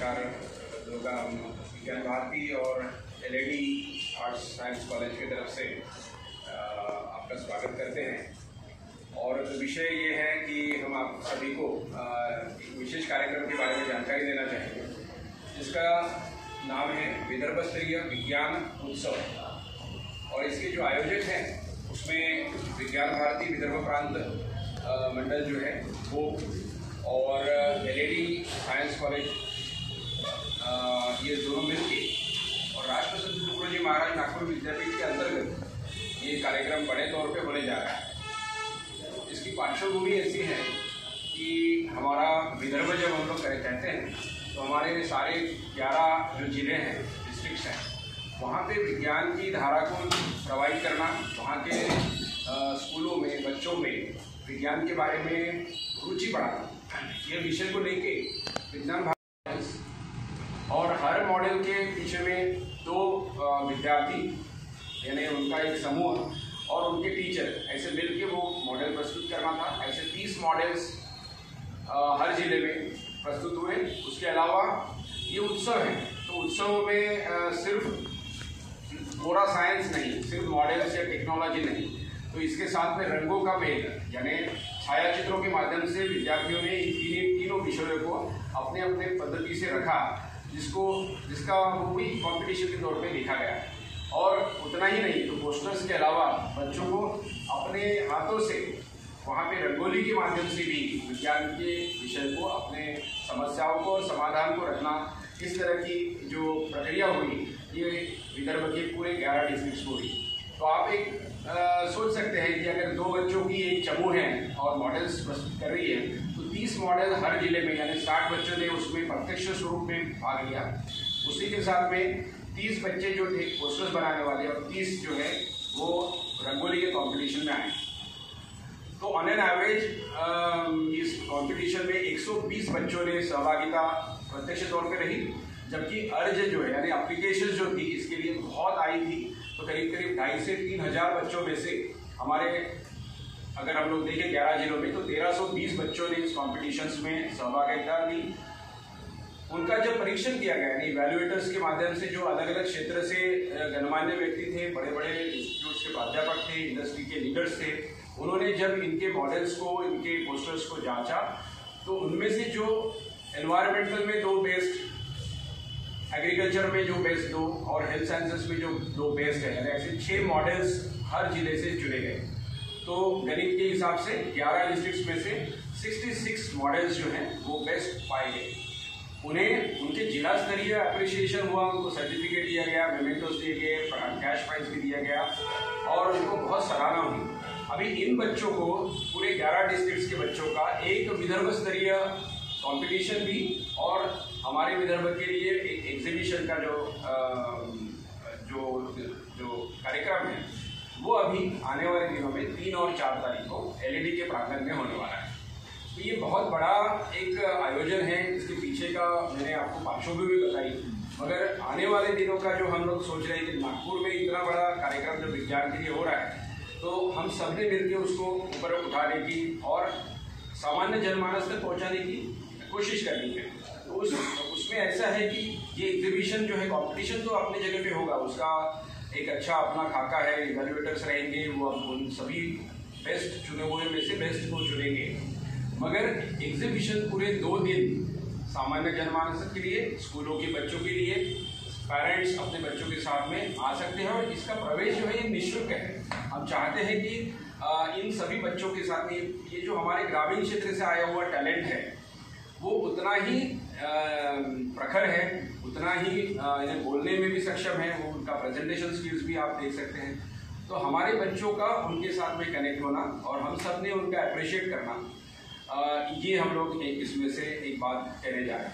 नमस्कार। विज्ञान भारती और एलईडी आर्ट्स साइंस कॉलेज की तरफ से आपका स्वागत करते हैं। और विषय ये है कि हम आप सभी को एक विशेष कार्यक्रम के बारे में जानकारी देना चाहेंगे, जिसका नाम है विदर्भ स्तरीय विज्ञान उत्सव। और इसके जो आयोजक हैं उसमें विज्ञान भारती विदर्भ प्रांत मंडल जो है वो और एलईडी साइंस कॉलेज ये दोनों मिलके और राष्ट्रपति तुकडोजी महाराज नागपुर विद्यापीठ के अंतर्गत ये कार्यक्रम बड़े तौर पे होने जा रहा है। इसकी पार्श्वभूमि ऐसी है कि हमारा विदर्भ जब हम लोग कहते हैं तो हमारे सारे 11 जो जिले हैं, डिस्ट्रिक्ट्स हैं, वहाँ पे विज्ञान की धारा को प्रोवाइड करना, वहाँ के स्कूलों में बच्चों में विज्ञान के बारे में रुचि बढ़ाना, ये विषय को लेके विज्ञान और हर मॉडल के पीछे में 2 विद्यार्थी यानी उनका एक समूह और उनके टीचर ऐसे मिलके वो मॉडल प्रस्तुत करना था। ऐसे 30 मॉडल्स हर जिले में प्रस्तुत हुए। उसके अलावा ये उत्सव है, तो उत्सव में सिर्फ पूरा साइंस नहीं, सिर्फ मॉडल्स या टेक्नोलॉजी नहीं, तो इसके साथ में रंगों का मेल यानी छायाचित्रों के माध्यम से विद्यार्थियों ने इन तीनों विषयों को अपने अपने पद्धति से रखा, जिसका वो भी कॉम्पिटिशन के तौर पे लिखा गया है। और उतना ही नहीं, तो पोस्टर्स के अलावा बच्चों को अपने हाथों से वहाँ पे रंगोली के माध्यम से भी विज्ञान के विषय को, अपने समस्याओं को और समाधान को रखना, इस तरह की जो प्रक्रिया हुई ये विदर्भ के पूरे 11 डिस्ट्रिक्ट्स को हुई। तो आप एक सोच सकते हैं कि अगर 2 बच्चों की एक समूह है और मॉडल्स प्रस्तुत कर रही है, तो 30 मॉडल हर जिले में यानी 60 बच्चों ने उसमें प्रत्यक्ष स्वरूप में भाग लिया। उसी के साथ में 30 बच्चे जो थे पोस्टर्स बनाने वाले और 30 जो है वो रंगोली के कंपटीशन में आए। तो ऑन एन एवरेज इस कंपटीशन में 120 बच्चों ने सहभागिता प्रत्यक्ष तौर पे रही, जबकि अर्ज जो है यानी एप्लीकेशन जो थी इसके लिए बहुत आई थी। तो करीब 2,500 से 3,000 बच्चों में से हमारे अगर हम लोग देखें 11 जिलों में, तो 1,320 बच्चों ने इस कॉम्पिटिशन्स में सहभागिता दी। उनका जब परीक्षण किया गया यानी इवैल्यूएटर्स के माध्यम से, जो अलग अलग क्षेत्र से गणमान्य व्यक्ति थे, बड़े बड़े इंस्टीट्यूट्स के प्राध्यापक थे, इंडस्ट्री के लीडर्स थे, उन्होंने जब इनके मॉडल्स को, इनके पोस्टर्स को जांचा, तो उनमें से जो एनवायरमेंटल में 2 बेस्ट, एग्रीकल्चर में जो बेस्ट 2 और हेल्थ साइंसेस में जो 2 बेस्ट है, यानी ऐसे 6 मॉडल्स हर जिले से चुने गए। तो गणित के हिसाब से 11 डिस्ट्रिक्ट्स में से 66 मॉडल्स जो हैं वो बेस्ट पाए गए। उन्हें उनके जिला स्तरीय अप्रिशिएशन हुआ, उनको सर्टिफिकेट दिया गया, मेमेंटोस दिए गए, कैश प्राइज भी दिया गया और उनको बहुत सराहना हुई। अभी इन बच्चों को, पूरे 11 डिस्ट्रिक्ट्स के बच्चों का एक विदर्भ स्तरीय कॉम्पिटिशन भी और हमारे विदर्भ के लिए एक एग्जीबिशन का जो कार्यक्रम है वो अभी आने वाले दिनों में 3 और 4 तारीख को एलईडी के प्रांगण में होने वाला है। तो ये बहुत बड़ा एक आयोजन है, इसके पीछे का मैंने आपको पार्श्वभूमि भी बताई, मगर आने वाले दिनों का जो हम लोग सोच रहे हैं कि नागपुर में इतना बड़ा कार्यक्रम जो विज्ञान के लिए हो रहा है, तो हम सब ने मिलकर उसको ऊपर उठाने की और सामान्य जनमानस तक पहुँचाने की कोशिश करनी है। तो उसमें ऐसा है कि ये एग्जीबिशन जो है, कंपटीशन तो अपनी जगह पे होगा, उसका एक अच्छा अपना खाका है, इवैल्यूएटर्स रहेंगे, वो उन सभी बेस्ट चुने हुए में से बेस्ट को चुनेंगे। मगर एग्जीबिशन पूरे 2 दिन सामान्य जनमानस के लिए, स्कूलों के बच्चों के लिए, पेरेंट्स अपने बच्चों के साथ में आ सकते हैं और इसका प्रवेश जो है ये निःशुल्क है। हम चाहते हैं कि इन सभी बच्चों के साथ में ये जो हमारे ग्रामीण क्षेत्र से आया हुआ टैलेंट है वो उतना ही प्रखर है, उतना ही इन्हें बोलने में भी सक्षम है, वो उनका प्रेजेंटेशन स्किल्स भी आप देख सकते हैं। तो हमारे बच्चों का उनके साथ में कनेक्ट होना और हम सब ने उनका अप्रिशिएट करना, ये हम लोग इसमें से एक बात कहने जा रहे हैं।